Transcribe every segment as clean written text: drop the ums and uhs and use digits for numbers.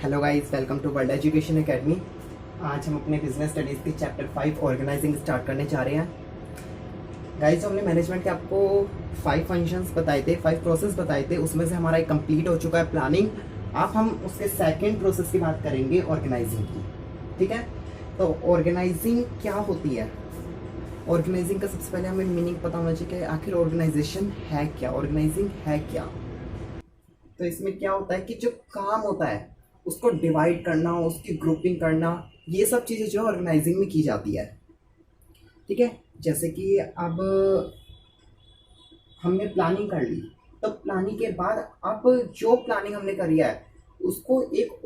Hello guys, welcome to world education academy. आज हम अपने बिजनेस स्टडीज़ के चैप्टर 5 ऑर्गेनाइजिंग स्टार्ट करने जा रहे हैं। गाइस, हमने मैनेजमेंट के आपको 5 फंक्शंस बताए थे, 5 प्रोसेस बताए थे। उसमें से हमारा एक कंप्लीट हो चुका है प्लानिंग। अब हम उसके सेकंड प्रोसेस की बात करेंगे, ऑर्गेनाइजिंग की। ठीक है, तो ऑर्गेनाइजिंग क्या होती है? ऑर्गेनाइजिंग का सबसे पहले हमें मीनिंग पता होना चाहिए कि आखिर ऑर्गेनाइजेशन है क्या, ऑर्गेनाइजिंग है क्या। तो इसमें क्या होता है कि जो काम होता है उसको डिवाइड करना, उसकी ग्रुपिंग करना, ये सब चीज़ें जो ऑर्गेनाइजिंग में की जाती है। ठीक है, जैसे कि अब हमने प्लानिंग कर ली, तो प्लानिंग के बाद अब जो प्लानिंग हमने करी है उसको एक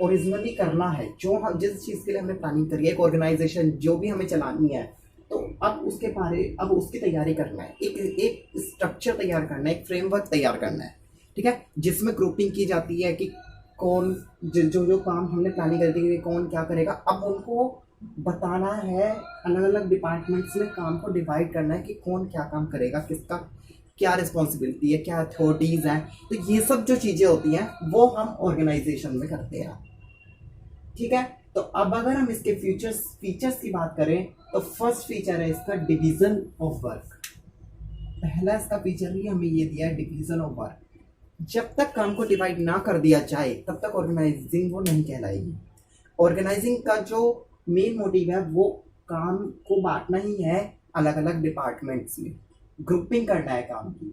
ओरिजिनली करना है। जो हम जिस चीज़ के लिए हमने प्लानिंग करी है, एक ऑर्गेनाइजेशन जो भी हमें चलानी है, तो अब उसकी तैयारी करना है, एक स्ट्रक्चर तैयार करना है, एक फ्रेमवर्क तैयार करना है। ठीक है, जिसमें ग्रुपिंग की जाती है कि कौन जो जो काम हमने प्लानिंग करी थी कौन क्या करेगा। अब उनको बताना है, अलग अलग डिपार्टमेंट्स में काम को डिवाइड करना है कि कौन क्या काम करेगा, किसका क्या रिस्पॉन्सिबिलिटी है, क्या अथॉरिटीज़ हैं। तो ये सब जो चीज़ें होती हैं वो हम ऑर्गेनाइजेशन में करते हैं। ठीक है, तो अब अगर हम इसके फीचर्स की बात करें, तो फर्स्ट फीचर है इसका डिवीजन ऑफ वर्क। पहला इसका फीचर ही हमें ये दिया है, डिवीजन ऑफ वर्क। जब तक काम को डिवाइड ना कर दिया जाए तब तक ऑर्गेनाइजिंग वो नहीं कहलाएगी। ऑर्गेनाइजिंग का जो मेन मोटिव है वो काम को बांटना ही है अलग अलग डिपार्टमेंट्स में, ग्रुपिंग करना है काम की।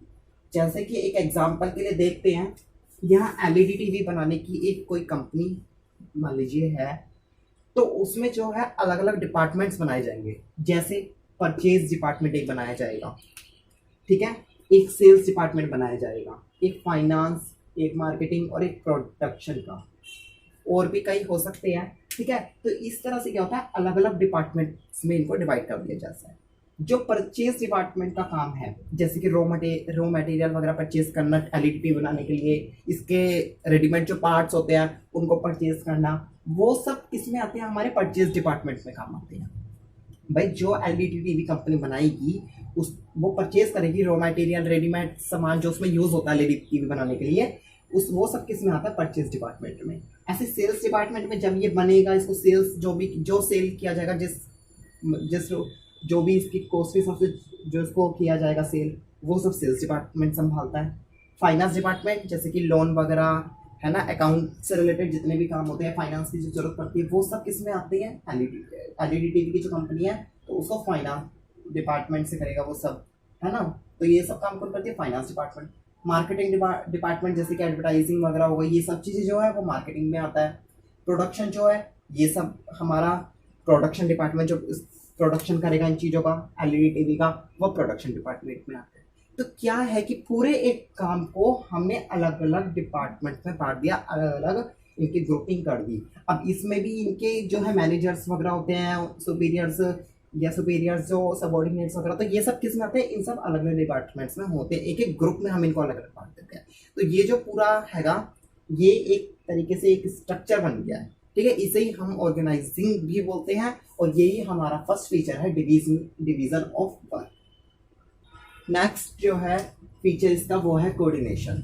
जैसे कि एक एग्जांपल के लिए देखते हैं, यहाँ एलईडी टीवी बनाने की एक कोई कंपनी मान लीजिए है, तो उसमें जो है अलग अलग डिपार्टमेंट्स बनाए जाएंगे। जैसे परचेज डिपार्टमेंट एक बनाया जाएगा, ठीक है, एक सेल्स डिपार्टमेंट बनाया जाएगा, एक फाइनेंस, एक मार्केटिंग और एक प्रोडक्शन का, और भी कई हो सकते हैं। ठीक है, तो इस तरह से क्या होता है, अलग अलग डिपार्टमेंट्स में इनको डिवाइड कर दिया जाता है। जो परचेज डिपार्टमेंट का काम है, जैसे कि रॉ मटेरियल वगैरह परचेज करना एलईडी बनाने के लिए, इसके रेडीमेड जो पार्ट्स होते हैं उनको परचेज करना, वो सब किसमें आते हैं, हमारे परचेज डिपार्टमेंट में काम आते हैं। भाई, जो एलईडी टीवी कंपनी बनाएगी उस वो परचेज करेगी रॉ मटेरियल, रेडीमेड सामान जो उसमें यूज होता है एलईडी टीवी बनाने के लिए, वो सब किस में आता है, परचेज डिपार्टमेंट में। ऐसे सेल्स डिपार्टमेंट में जब ये बनेगा, इसको सेल्स जो सेल किया जाएगा, जिस जो भी इसकी कॉस्ट के हिसाब से जो इसको किया जाएगा सेल, वो सब सेल्स डिपार्टमेंट संभालता है। फाइनेंस डिपार्टमेंट, जैसे कि लोन वगैरह है ना, अकाउंट से रिलेटेड जितने भी काम होते हैं, फाइनेंस की जो जरूरत पड़ती है, वो सब किसमें आते हैं, एलईडी टीवी की जो कंपनी है तो उसको फाइनेंस डिपार्टमेंट से करेगा वो सब, है ना। तो ये सब काम कौन करती है, फाइनेंस डिपार्टमेंट। मार्केटिंग डिपार्टमेंट, जैसे कि एडवर्टाइजिंग वगैरह हो गई, ये सब चीज़ें जो है वो मार्केटिंग में आता है। प्रोडक्शन जो है, ये सब हमारा प्रोडक्शन डिपार्टमेंट जो प्रोडक्शन करेगा इन चीज़ों का, एलईडी टीवी का, वो प्रोडक्शन डिपार्टमेंट में आता है। तो क्या है कि पूरे एक काम को हमने अलग अलग डिपार्टमेंट में बांट दिया, अलग अलग इनकी ग्रुपिंग कर दी। अब इसमें भी इनके जो है मैनेजर्स वगैरह होते हैं, सुपीरियर्स जो सबॉर्डिनेट्स वगैरह, तो ये सब किस में आते हैं, इन सब अलग अलग डिपार्टमेंट्स में होते हैं। एक एक ग्रुप में हम इनको अलग अलग बांट देते हैं। तो ये जो पूरा हैगा, ये एक तरीके से एक स्ट्रक्चर बन गया है। ठीक है, इसे ही हम ऑर्गेनाइजिंग भी बोलते हैं, और यही हमारा फर्स्ट फीचर है, डिवीजन ऑफ वर्क। नेक्स्ट जो है फीचर इसका वो है कोऑर्डिनेशन।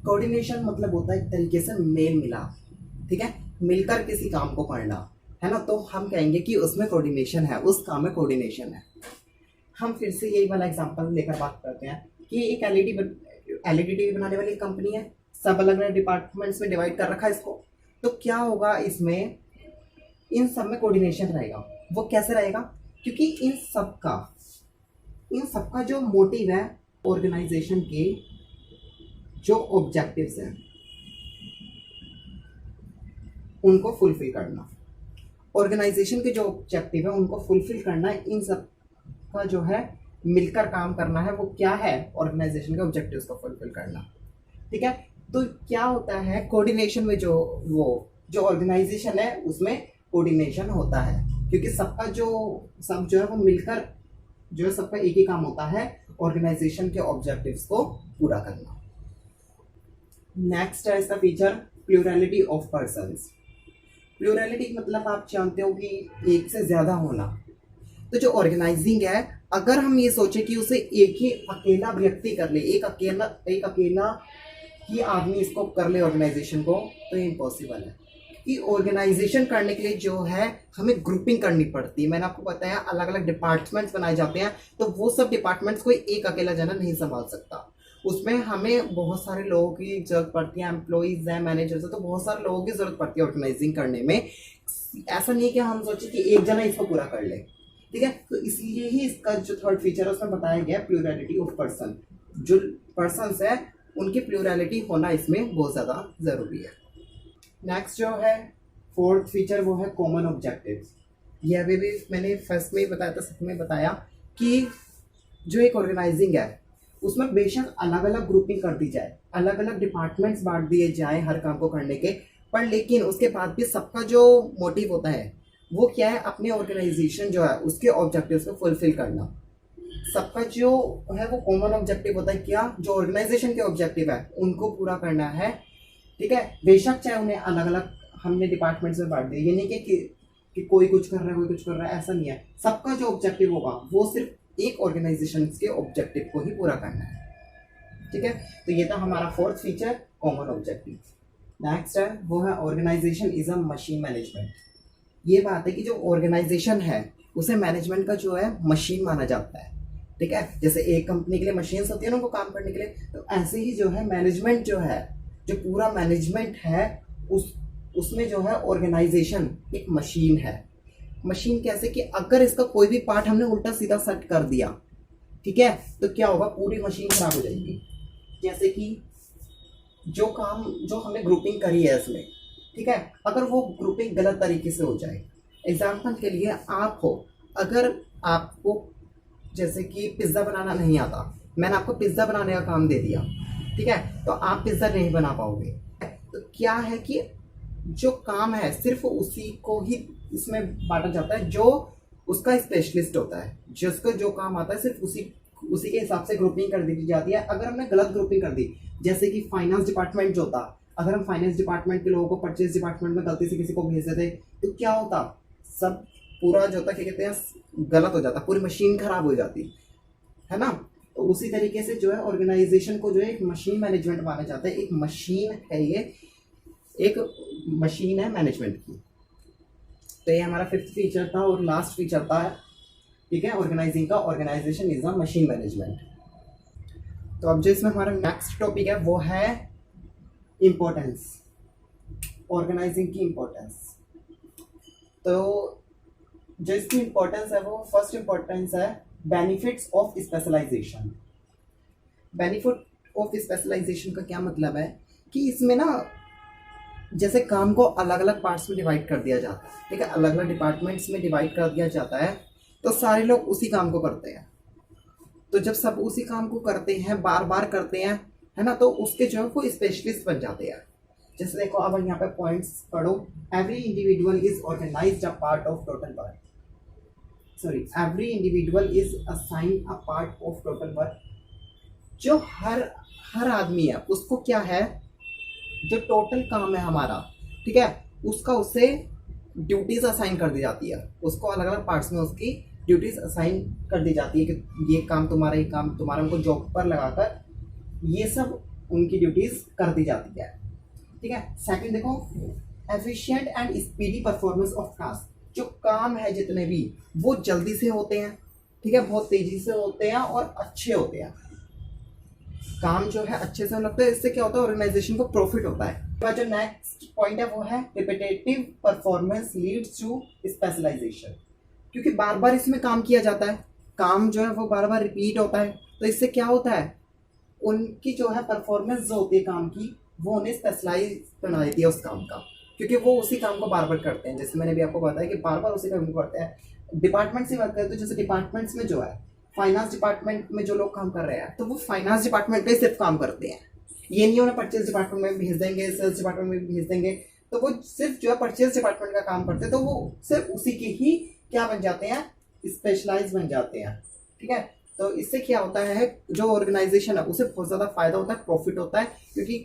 कोऑर्डिनेशन मतलब होता है एक तरीके से मेल मिलाप। ठीक है, मिलकर किसी काम को करना, है ना, तो हम कहेंगे कि उसमें कोऑर्डिनेशन है, उस काम में कोऑर्डिनेशन है। हम फिर से यही वाला एग्जांपल लेकर बात करते हैं कि एक एलईडी टीवी बनाने वाली कंपनी है, सब अलग अलग डिपार्टमेंट्स में डिवाइड कर रखा है इसको। तो क्या होगा, इसमें इन सब में कोऑर्डिनेशन रहेगा। वो कैसे रहेगा, क्योंकि इन सबका जो मोटिव है, ऑर्गेनाइजेशन के जो ऑब्जेक्टिव्स हैं उनको फुलफिल करना, ऑर्गेनाइजेशन के जो ऑब्जेक्टिव है उनको फुलफिल करना, इन सब का जो है मिलकर काम करना है। वो क्या है, ऑर्गेनाइजेशन के ऑब्जेक्टिव्स को फुलफिल करना। ठीक है, तो क्या होता है कोऑर्डिनेशन में, जो ऑर्गेनाइजेशन है उसमें कोऑर्डिनेशन होता है, क्योंकि सब जो है वो मिलकर जो है सबका एक ही काम होता है, ऑर्गेनाइजेशन के ऑब्जेक्टिव्स को पूरा करना। नेक्स्ट है इसका feature, plurality of persons. Plurality मतलब आप जानते हो कि एक से ज्यादा होना। तो जो ऑर्गेनाइजिंग है, अगर हम ये सोचे कि उसे एक ही अकेला व्यक्ति कर ले, एक अकेला कि आदमी इसको कर ले ऑर्गेनाइजेशन को, तो ये इम्पॉसिबल है। कि ऑर्गेनाइजेशन करने के लिए जो है हमें ग्रुपिंग करनी पड़ती है। मैंने आपको बताया अलग अलग डिपार्टमेंट्स बनाए जाते हैं, तो वो सब डिपार्टमेंट्स कोई एक अकेला जना नहीं संभाल सकता। उसमें हमें बहुत सारे लोगों की जरूरत पड़ती है, एम्प्लॉइज हैं, मैनेजर्स हैं, तो बहुत सारे लोगों की जरूरत पड़ती है ऑर्गेनाइजिंग करने में। ऐसा नहीं है कि हम सोचे कि एक जना इसको पूरा कर ले, ठीक है। तो इसलिए ही इसका जो थर्ड फीचर है उसमें बताया गया प्लूरैलिटी ऑफ पर्सन। जो पर्सन्स है उनकी प्लूरैलिटी होना इसमें बहुत ज़्यादा ज़रूरी है। नेक्स्ट जो है फोर्थ फीचर वो है कॉमन ऑब्जेक्टिव्स। ये अभी भी मैंने फर्स्ट में ही बताया था, सबको में बताया कि जो एक ऑर्गेनाइजिंग है उसमें बेशक अलग अलग ग्रुपिंग कर दी जाए, अलग अलग डिपार्टमेंट्स बांट दिए जाए हर काम को करने के, पर लेकिन उसके बाद भी सबका जो मोटिव होता है वो क्या है, अपने ऑर्गेनाइजेशन जो है उसके ऑब्जेक्टिव्स को फुलफिल करना। सबका जो है वो कॉमन ऑब्जेक्टिव होता है, क्या जो ऑर्गेनाइजेशन के ऑब्जेक्टिव है उनको पूरा करना है, ठीक है। बेशक चाहे उन्हें अलग अलग हमने डिपार्टमेंट्स में बांट दिया, ये नहीं कि कोई कुछ कर रहा है कोई कुछ कर रहा है, ऐसा नहीं है। सबका जो ऑब्जेक्टिव होगा वो सिर्फ एक ऑर्गेनाइजेशन के ऑब्जेक्टिव को ही पूरा करना है, ठीक है। तो ये था हमारा fourth feature, common objective. Next है वो है organisation is a machine management. ये बात है कि जो ऑर्गेनाइजेशन है उसे मैनेजमेंट का जो है मशीन माना जाता है, ठीक है। जैसे एक कंपनी के लिए मशीन्स होती है ना उनको काम करने के लिए, तो ऐसे ही जो है मैनेजमेंट जो है, जो पूरा मैनेजमेंट है उसमें जो है ऑर्गेनाइजेशन एक मशीन है। मशीन कैसे कि अगर इसका कोई भी पार्ट हमने उल्टा सीधा सेट कर दिया, ठीक है, तो क्या होगा, पूरी मशीन खराब हो जाएगी। जैसे कि जो काम जो हमने ग्रुपिंग करी है इसमें, ठीक है, अगर वो ग्रुपिंग गलत तरीके से हो जाए, एग्जाम्पल के लिए आप हो, अगर आपको जैसे कि पिज्ज़ा बनाना नहीं आता, मैंने आपको पिज्ज़ा बनाने का काम दे दिया, ठीक है, तो आप पिज्ज़ा नहीं बना पाओगे। तो क्या है कि जो काम है सिर्फ उसी को ही इसमें बांटा जाता है जो उसका स्पेशलिस्ट होता है, जिसको जो काम आता है सिर्फ उसी के हिसाब से ग्रुपिंग कर दी जाती है। अगर हमने गलत ग्रुपिंग कर दी, जैसे कि फाइनेंस डिपार्टमेंट जो था, अगर हम फाइनेंस डिपार्टमेंट के लोगों को परचेज डिपार्टमेंट में गलती से किसी को भेज देते, तो क्या होता, सब पूरा जो होता क्या कहते हैं गलत हो जाता, पूरी मशीन खराब हो जाती है ना। तो उसी तरीके से जो है ऑर्गेनाइजेशन को जो है एक मशीन मैनेजमेंट माना जाता है। एक मशीन है, ये एक मशीन है मैनेजमेंट की। तो ये हमारा फिफ्थ फीचर था और लास्ट फीचर था, ठीक है, ऑर्गेनाइजिंग का, organisation is a machine management. तो अब जो इसमें हमारा नेक्स्ट टॉपिक है वो है इम्पोर्टेंस, ऑर्गेनाइजिंग की इम्पोर्टेंस। तो जो इसकी इम्पोर्टेंस है वो फर्स्ट इम्पोर्टेंस है benefits of specialisation. Benefit of specialisation का क्या मतलब है कि इसमें ना जैसे काम को अलग अलग पार्ट्स में डिवाइड कर दिया जाता है, ठीक है, अलग अलग डिपार्टमेंट्स में डिवाइड कर दिया जाता है, तो सारे लोग उसी काम को करते हैं। तो जब सब उसी काम को करते हैं, बार बार करते हैं, है ना, तो उसके जो है वो स्पेशलिस्ट बन जाते हैं। जैसे देखो अब यहाँ पे पॉइंट्स पढ़ो, every individual is organised a part of total work, sorry, every individual is assigned a part of total work. जो हर आदमी है उसको क्या है, जो टोटल काम है हमारा, ठीक है, उसका उससे ड्यूटीज असाइन कर दी जाती है, उसको अलग अलग पार्ट्स में उसकी ड्यूटीज असाइन कर दी जाती है कि ये काम तुम्हारा, ये काम तुम्हारा, उनको जॉब पर लगाकर ये सब उनकी ड्यूटीज कर दी जाती है, ठीक है। सेकंड देखो, efficient and speedy performance of task. जो काम है जितने भी वो जल्दी से होते हैं, ठीक है, बहुत तेजी से होते हैं और अच्छे होते हैं। काम जो है अच्छे से लगता है, इससे क्या होता है, ऑर्गेनाइजेशन को प्रॉफिट होता है। जो नेक्स्ट पॉइंट है वो है repetitive performance leads to specialisation. क्योंकि बार बार इसमें काम किया जाता है, काम जो है वो बार बार रिपीट होता है, तो इससे क्या होता है, उनकी जो है परफॉर्मेंस जो होती है काम की, वो उन्हें स्पेशलाइज बना देती है उस काम का, क्योंकि वो उसी काम को बार बार करते हैं। जैसे मैंने भी आपको बताया कि बार बार उसी काम को करते हैं। डिपार्टमेंट से बात करें तो जैसे डिपार्टमेंट्स में जो है, फाइनेंस डिपार्टमेंट में जो लोग काम कर रहे हैं, तो वो फाइनेंस डिपार्टमेंट में सिर्फ काम करते हैं। ये नहीं उन्हें परचेज डिपार्टमेंट में भेज देंगे, सेल्स डिपार्टमेंट में भेज देंगे, तो वो सिर्फ जो है परचेज डिपार्टमेंट का काम करते हैं, तो वो सिर्फ उसी के ही क्या बन जाते हैं, स्पेशलाइज बन जाते हैं, ठीक है। तो इससे क्या होता है, जो ऑर्गेनाइजेशन है उसे बहुत ज़्यादा फायदा होता है, प्रॉफिट होता है, क्योंकि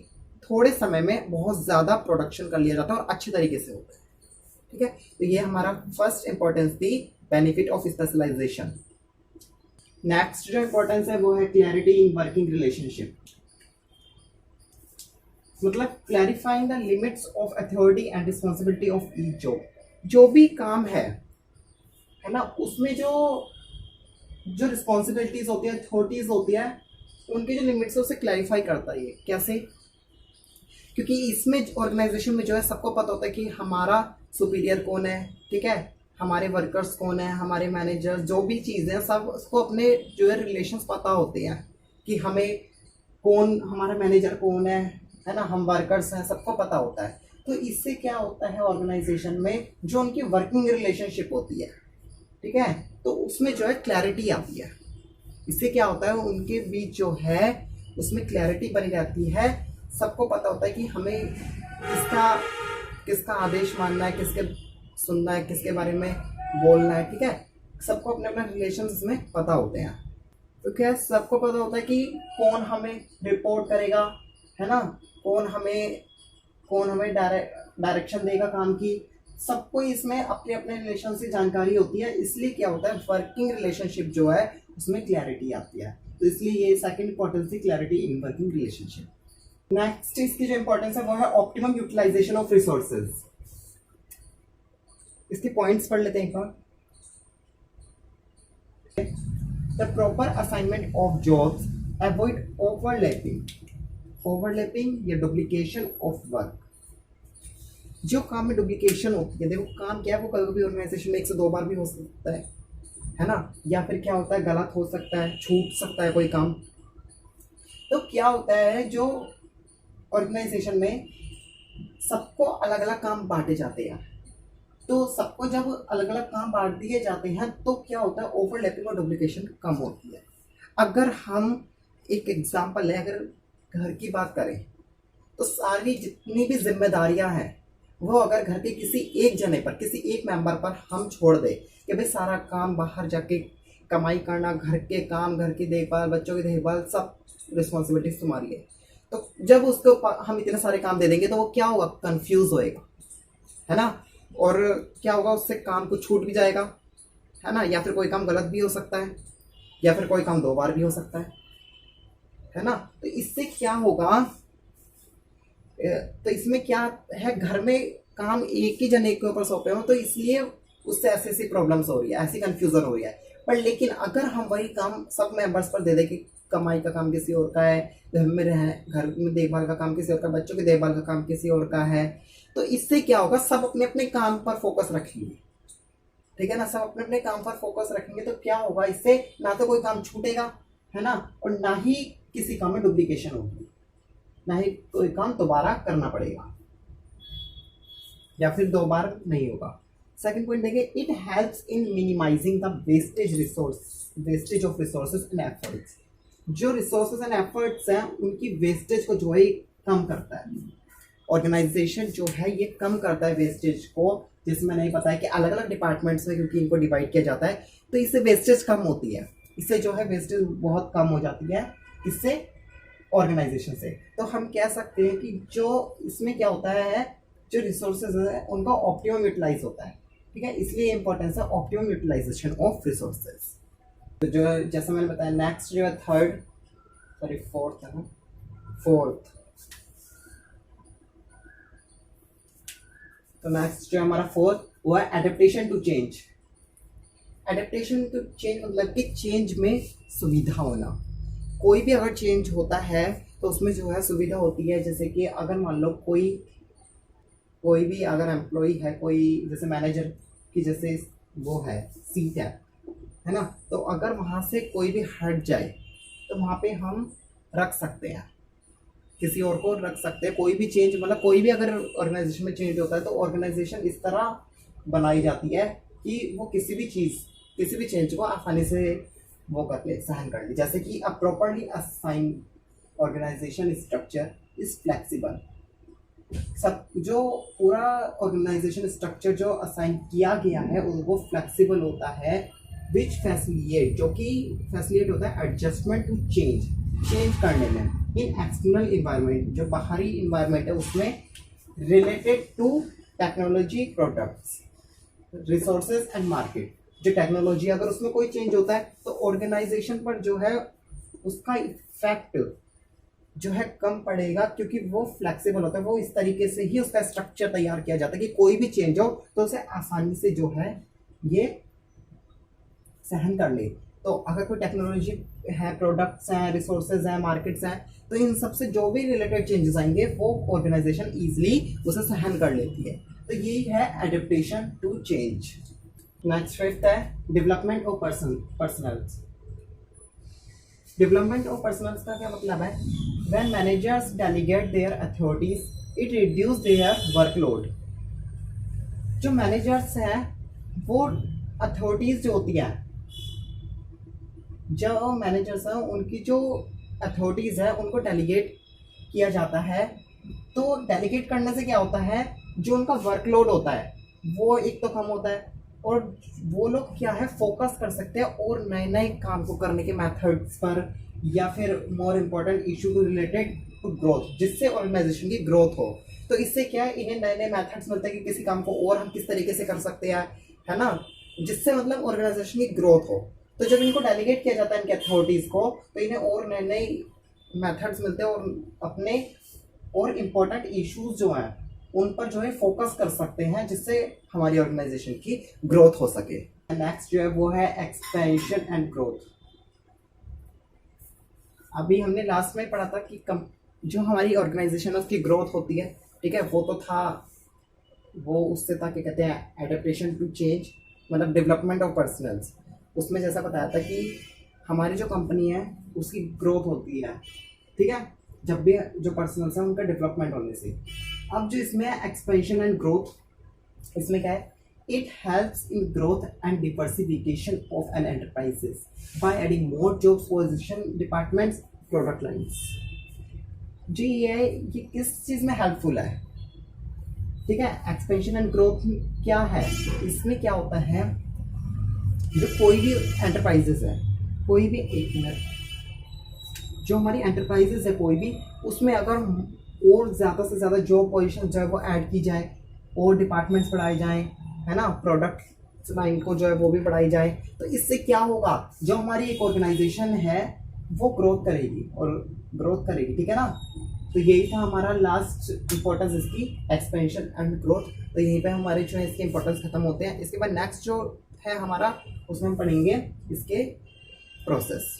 थोड़े समय में बहुत ज़्यादा प्रोडक्शन कर लिया जाता है और अच्छे तरीके से होता है, ठीक है। तो ये हमारा फर्स्ट इंपॉर्टेंस थी, बेनिफिट ऑफ स्पेशलाइजेशन। नेक्स्ट जो इंपॉर्टेंस है वो है क्लैरिटी इन वर्किंग रिलेशनशिप। मतलब clarifying the limits of authority and responsibility of each job. जो भी काम है ना, उसमें जो जो रिस्पॉन्सिबिलिटीज होती है, अथॉरिटीज होती है, उनके जो लिमिट्स है उसे क्लैरिफाई करता है। ये कैसे? क्योंकि इसमें ऑर्गेनाइजेशन में जो है सबको पता होता है कि हमारा सुपीरियर कौन है, ठीक है, हमारे वर्कर्स कौन है, हमारे मैनेजर्स, जो भी चीज़ें हैं सब उसको अपने जो है रिलेशंस पता होते हैं कि हमें कौन, हमारा मैनेजर कौन है ना, हम वर्कर्स हैं, सबको पता होता है। तो इससे क्या होता है ऑर्गेनाइजेशन में जो उनकी वर्किंग रिलेशनशिप होती है, ठीक है, तो उसमें जो है क्लैरिटी आती है। इससे क्या होता है उनके बीच जो है उसमें क्लैरिटी बनी रहती है। सबको पता होता है कि हमें किसका किसका आदेश मानना है, किसके सुनना है, किसके बारे में बोलना है, ठीक है। सबको अपने अपने रिलेशंस इसमें पता होते हैं। तो क्या सबको पता होता है कि कौन हमें रिपोर्ट करेगा, है ना, कौन हमें डायरेक्शन देगा काम की। सबको इसमें अपने अपने रिलेशन से जानकारी होती है। इसलिए क्या होता है वर्किंग रिलेशनशिप जो है उसमें क्लैरिटी आती है। तो इसलिए ये सेकंड इंपॉर्टेंस है, clarity in working relationship. Next इसकी जो इंपॉर्टेंस है वो है ऑप्टिमम यूटिलाइजेशन ऑफ रिसोर्सेज। इसके पॉइंट्स पढ़ लेते हैं एक बार। The proper assignment of jobs, avoid overlapping या डुप्लीकेशन ऑफ वर्क। जो काम में डुप्लीकेशन होती है, देखो काम क्या है वो कभी कभी ऑर्गेनाइजेशन में 1 से 2 बार भी हो सकता है ना, या फिर क्या होता है गलत हो सकता है, छूट सकता है कोई काम। तो क्या होता है जो ऑर्गेनाइजेशन में सबको अलग अलग काम बांटे जाते हैं। तो सबको जब अलग अलग काम बांट दिए जाते हैं तो क्या होता है ओवरलैपिंग और डुप्लीकेशन कम होती है। अगर हम एक एग्जांपल है, अगर घर की बात करें तो सारी जितनी भी जिम्मेदारियां हैं वो अगर घर के किसी एक जने पर, किसी एक मेंबर पर हम छोड़ दे कि भाई सारा काम बाहर जाके कमाई करना, घर के काम, घर की देखभाल, बच्चों की देखभाल, सब रिस्पॉन्सिबिलिटीज तुम्हारी है, तो जब उसको हम इतने सारे काम दे देंगे तो वो क्या होगा, कंफ्यूज होएगा, है ना। और क्या होगा उससे काम कुछ छूट भी जाएगा, है ना, या फिर कोई काम गलत भी हो सकता है, या फिर कोई काम 2 बार भी हो सकता है ना। तो इससे क्या होगा, तो इसमें क्या है, घर में काम एक ही जने के ऊपर सौंपे हो तो इसलिए उससे ऐसी ऐसी प्रॉब्लम्स हो रही है, ऐसी कंफ्यूजन हो रही है। पर लेकिन अगर हम वही काम सब मेंबर्स पर दे दें कि कमाई का काम किसी और का है, घर में देखभाल का काम किसी और का, बच्चों की देखभाल का काम किसी और का है, तो इससे क्या होगा सब अपने अपने काम पर फोकस रखेंगे, ठीक है ना, सब अपने अपने काम पर फोकस रखेंगे। तो क्या होगा इससे ना तो कोई काम छूटेगा, है ना, और ना ही किसी काम में डुप्लीकेशन होगी, ना ही कोई काम दोबारा करना पड़ेगा या फिर 2 बार नहीं होगा। सेकंड पॉइंट देखिए, it helps in minimising the wastage of resources and efforts. जो रिसोर्सेज एंड एफर्ट्स हैं उनकी वेस्टेज को जो है कम करता है। ऑर्गेनाइजेशन जो है ये कम करता है वेस्टेज को, जिसमें नहीं पता है कि अलग अलग डिपार्टमेंट्स में क्योंकि इनको डिवाइड किया जाता है तो इससे वेस्टेज कम होती है, इससे जो है वेस्टेज बहुत कम हो जाती है इससे ऑर्गेनाइजेशन से। तो हम कह सकते हैं कि जो इसमें क्या होता है, जो रिसोर्सेज है उनका ऑप्टिमम यूटिलाइज होता है, ठीक है, इसलिए इंपॉर्टेंस है ऑप्टिमम यूटिलाइजेशन ऑफ रिसोर्सेज। तो जो जैसा मैंने बताया नेक्स्ट जो है फोर्थ, तो नेक्स्ट जो हमारा फोर्थ वो है adaptation to change. Adaptation to change मतलब कि चेंज में सुविधा होना। कोई भी अगर चेंज होता है तो उसमें जो है सुविधा होती है। जैसे कि अगर मान लो कोई भी अगर एम्प्लॉय है, कोई जैसे मैनेजर की जैसे वो है सीट है ना, तो अगर वहाँ से कोई भी हट जाए तो वहाँ पे हम रख सकते हैं, किसी और को रख सकते हैं। कोई भी चेंज मतलब कोई भी अगर ऑर्गेनाइजेशन में चेंज होता है तो ऑर्गेनाइजेशन इस तरह बनाई जाती है कि वो किसी भी चेंज को आसानी से वो कर ले, सहन कर ले। जैसे कि uh properly assign organisation structure is flexible. सब जो पूरा ऑर्गेनाइजेशन स्ट्रक्चर जो असाइन किया गया है वो फ्लेक्सिबल होता है, विच फैसिलिएट, जो कि फैसिलिएट होता है एडजस्टमेंट टू चेंज करने में इन एक्सटर्नल इन्वायरमेंट, जो बाहरी इन्वायरमेंट है उसमें, related to technology, products, resources and market. जो टेक्नोलॉजी अगर उसमें कोई चेंज होता है तो ऑर्गेनाइजेशन पर जो है उसका इफेक्ट जो है कम पड़ेगा, क्योंकि वो फ्लेक्सिबल होता है, वो इस तरीके से ही उसका स्ट्रक्चर तैयार किया जाता है कि कोई भी चेंज हो तो उसे आसानी से जो है ये सहन कर ले। तो अगर कोई टेक्नोलॉजी है, प्रोडक्ट्स हैं, रिसोर्सेज हैं, मार्केट्स हैं, तो इन सबसे जो भी रिलेटेड चेंजेस आएंगे वो ऑर्गेनाइजेशन इजीली उसे सहन कर लेती है। तो यही है adaptation to change. Next fifth है development of personals. Development of personals का क्या मतलब है? When managers delegate their authorities it reduce their workload. जो मैनेजर्स हैं वो अथॉरिटीज जो होती हैं, जो मैनेजर्स हैं उनकी जो अथॉरिटीज है उनको डेलीगेट किया जाता है। तो डेलीगेट करने से क्या होता है, जो उनका वर्कलोड होता है वो एक तो कम होता है, और वो लोग क्या है फोकस कर सकते हैं और नए नए काम को करने के मेथड्स पर, या फिर more important issue to related to growth, जिससे ऑर्गेनाइजेशन की ग्रोथ हो। तो इससे क्या है, इन्हें नए नए मेथड्स मिलते हैं कि किसी काम को और हम किस तरीके से कर सकते हैं, है ना, जिससे मतलब ऑर्गेनाइजेशन की ग्रोथ हो। तो जब इनको डेलीगेट किया जाता है इनके अथॉरिटीज को, तो इन्हें और नए नए मेथड्स मिलते हैं और अपने और इम्पोर्टेंट इश्यूज जो हैं उन पर जो है फोकस कर सकते हैं, जिससे हमारी ऑर्गेनाइजेशन की ग्रोथ हो सके। नेक्स्ट जो है वो है एक्सपेंशन एंड ग्रोथ। अभी हमने लास्ट में पढ़ा था कि जो हमारी ऑर्गेनाइजेशन है उसकी ग्रोथ होती है, ठीक है, वो तो था, वो उससे था क्या कहते हैं एडेप्टेशन टू चेंज, मतलब डेवलपमेंट ऑफ पर्सनल्स। उसमें जैसा बताया था कि हमारी जो कंपनी है उसकी ग्रोथ होती है, ठीक है, जब भी जो पर्सनल्स हैं उनका डेवलपमेंट होने से। अब जो इसमें एक्सपेंशन एंड ग्रोथ, इसमें क्या है, it helps in growth and diversification of an enterprises by adding more jobs, position, departments, product lines. जी ये किस चीज़ में हेल्पफुल है, ठीक है, एक्सपेंशन एंड ग्रोथ क्या है, इसमें क्या होता है, जो कोई भी एंटरप्राइजेस है, कोई भी, एक मिनट, जो हमारी एंटरप्राइजेस है कोई भी, उसमें अगर और ज़्यादा से ज़्यादा जॉब पोजीशन जो है वो ऐड की जाए और डिपार्टमेंट्स बढ़ाए जाएं, है ना, प्रोडक्ट लाइन को जो है वो भी बढ़ाई जाए, तो इससे क्या होगा, जो हमारी एक ऑर्गेनाइजेशन है वो ग्रोथ करेगी और ग्रोथ करेगी, ठीक है ना। तो यही था हमारा लास्ट इंपॉर्टेंस इसकी, एक्सपेंशन एंड ग्रोथ। तो यहीं पे हमारे जो है इसके इंपॉर्टेंस खत्म होते हैं। इसके बाद नेक्स्ट जो है हमारा, उसमें हम पढ़ेंगे इसके प्रोसेस।